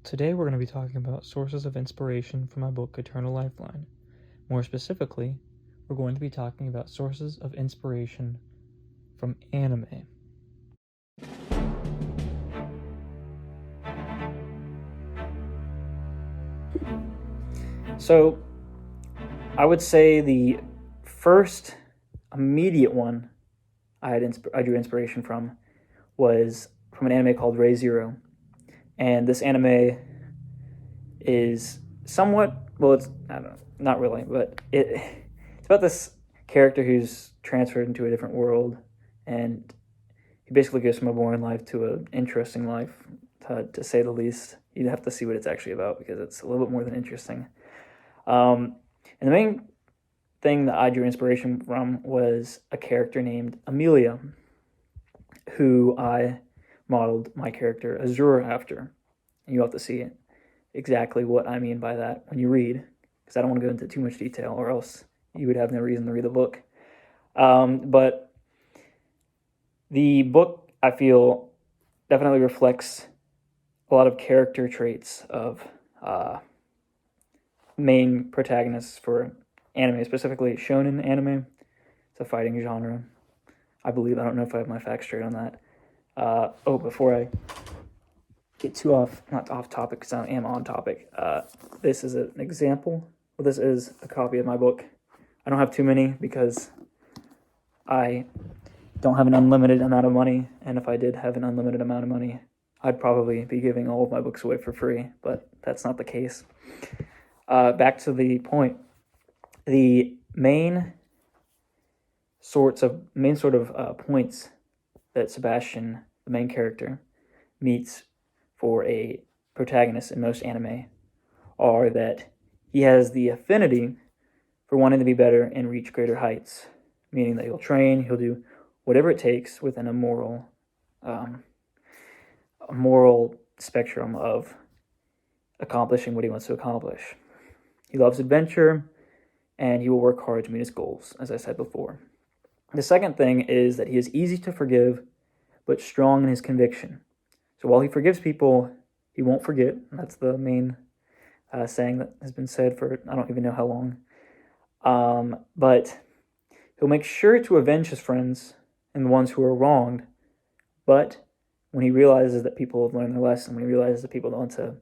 Today we're going to be talking about sources of inspiration from my book Eternal Lifeline. More specifically, we're going to be talking about sources of inspiration from anime. So, I would say the first immediate one I drew inspiration from was from an anime called Re:Zero. And this anime is somewhat, well, it's, I don't know, not really, but it's about this character who's transferred into a different world, and he basically goes from a boring life to an interesting life, to say the least. You have to see what it's actually about because it's a little bit more than interesting. And the main thing that I drew inspiration from was a character named Amelia, who I modeled my character Azure after. And you have to see exactly what I mean by that when you read, because I don't want to go into too much detail or else you would have no reason to read the book. But the book, I feel, definitely reflects a lot of character traits of main protagonists for anime, specifically shonen anime. It's a fighting genre, I believe. I don't know if I have my facts straight on that. Before I get not off topic, because I am on topic, this is an example. Well, this is a copy of my book. I don't have too many because I don't have an unlimited amount of money, and if I did have an unlimited amount of money, I'd probably be giving all of my books away for free, but that's not the case. Back to the point. The main sort of points that Sebastian, the main character, meets for a protagonist in most anime are that he has the affinity for wanting to be better and reach greater heights, meaning that he'll train, he'll do whatever it takes within a moral spectrum of accomplishing what he wants to accomplish. He loves adventure, and he will work hard to meet his goals, as I said before. The second thing is that he is easy to forgive, but strong in his conviction. So while he forgives people, he won't forget. And that's the main saying that has been said for I don't even know how long. But he'll make sure to avenge his friends and the ones who are wronged. But when he realizes that people have learned their lesson, when he realizes that people want to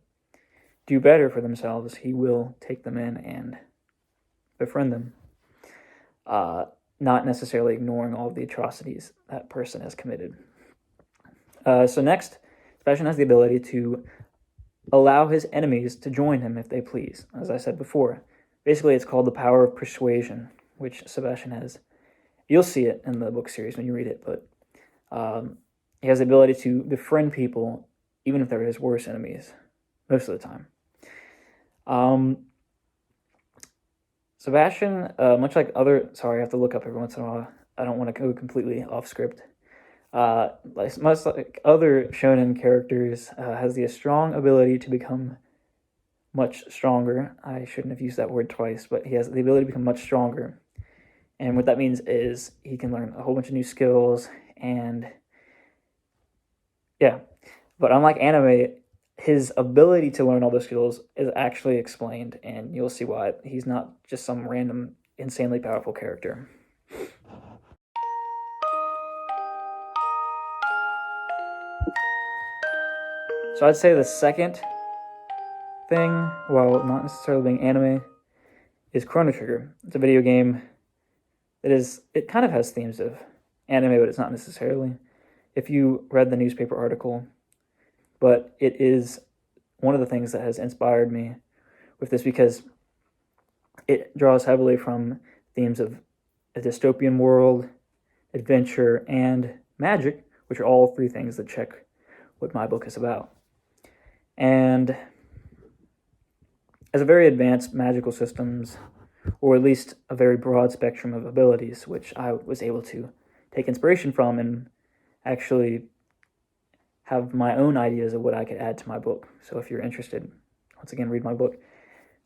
do better for themselves, he will take them in and befriend them. Not necessarily ignoring all of the atrocities that person has committed. So next, Sebastian has the ability to allow his enemies to join him if they please, as I said before. Basically, it's called the power of persuasion, which Sebastian has. You'll see it in the book series when you read it, but he has the ability to befriend people, even if they're his worst enemies, most of the time. Sebastian, much like I have to look up every once in a while. I don't want to go completely off script. Much like other shonen characters, has the strong ability to become much stronger. I shouldn't have used that word twice, but he has the ability to become much stronger. And what that means is he can learn a whole bunch of new skills, and yeah. But unlike anime, his ability to learn all those skills is actually explained, and you'll see why. He's not just some random, insanely powerful character. So I'd say the second thing, while not necessarily being anime, is Chrono Trigger. It's a video game it kind of has themes of anime, but it's not necessarily. If you read the newspaper article, but it is one of the things that has inspired me with this because it draws heavily from themes of a dystopian world, adventure, and magic, which are all three things that check what my book is about. And as a very advanced magical systems, or at least a very broad spectrum of abilities, which I was able to take inspiration from and actually have my own ideas of what I could add to my book. So if you're interested, once again, read my book.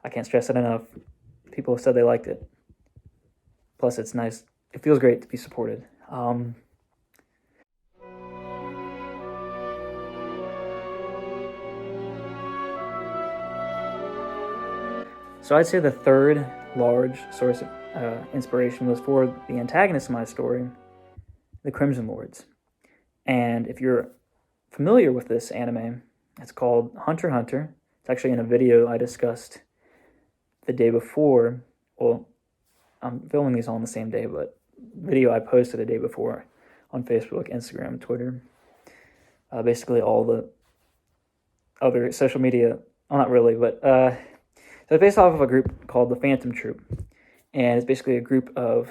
I can't stress it enough. People have said they liked it. Plus, it's nice. It feels great to be supported. So I'd say the third large source of inspiration was for the antagonist of my story, the Crimson Lords. And if you're familiar with this anime, it's called Hunter x Hunter. It's actually in a video I discussed the day before. Well, I'm filming these all on the same day, but video I posted the day before on Facebook, Instagram, Twitter. Basically all the other social media, well, not really, but so it's based off of a group called the Phantom Troop. And it's basically a group of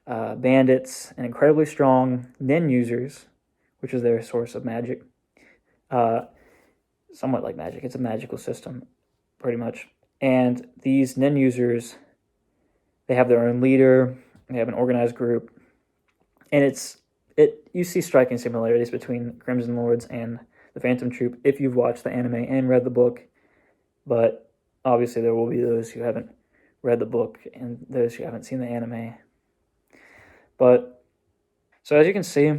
bandits and incredibly strong nen users, which is their source of magic. Somewhat like magic. It's a magical system, pretty much. And these nen users, they have their own leader. They have an organized group. And you see striking similarities between Crimson Lords and the Phantom Troop if you've watched the anime and read the book. But obviously there will be those who haven't read the book and those who haven't seen the anime. But, so as you can see,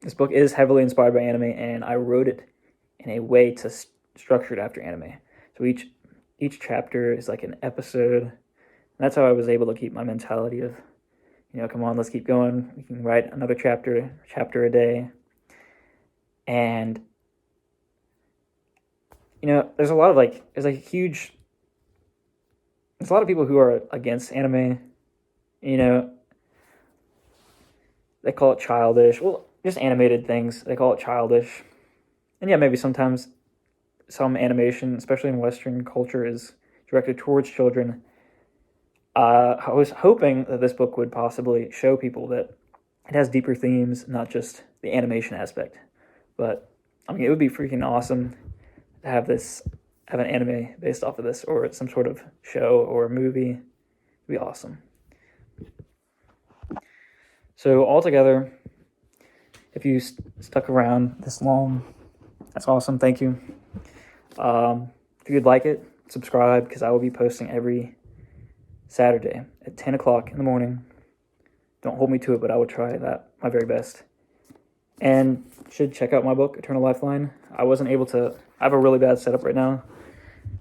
this book is heavily inspired by anime, and I wrote it in a way to structure it after anime. So each chapter is like an episode. And that's how I was able to keep my mentality of, come on, let's keep going. We can write another chapter a day. And, there's a lot of there's a lot of people who are against anime. They call it childish. Well, just animated things. They call it childish. And yeah, maybe sometimes some animation, especially in Western culture, is directed towards children. I was hoping that this book would possibly show people that it has deeper themes, not just the animation aspect. But, it would be freaking awesome to have an anime based off of this, or some sort of show or movie. It'd be awesome. So altogether, if you stuck around this long, that's awesome. Thank you. If you'd like it, subscribe, because I will be posting every Saturday at 10 o'clock in the morning. Don't hold me to it, but I will try my very best. And you should check out my book, Eternal Lifeline. I have a really bad setup right now,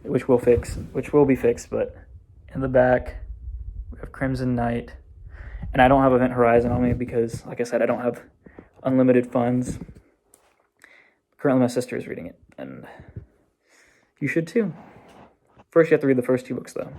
which will be fixed, but in the back, we have Crimson Knight. And I don't have Event Horizon on me because, like I said, I don't have unlimited funds. Currently, my sister is reading it, and you should too. First, you have to read the first 2 books, though.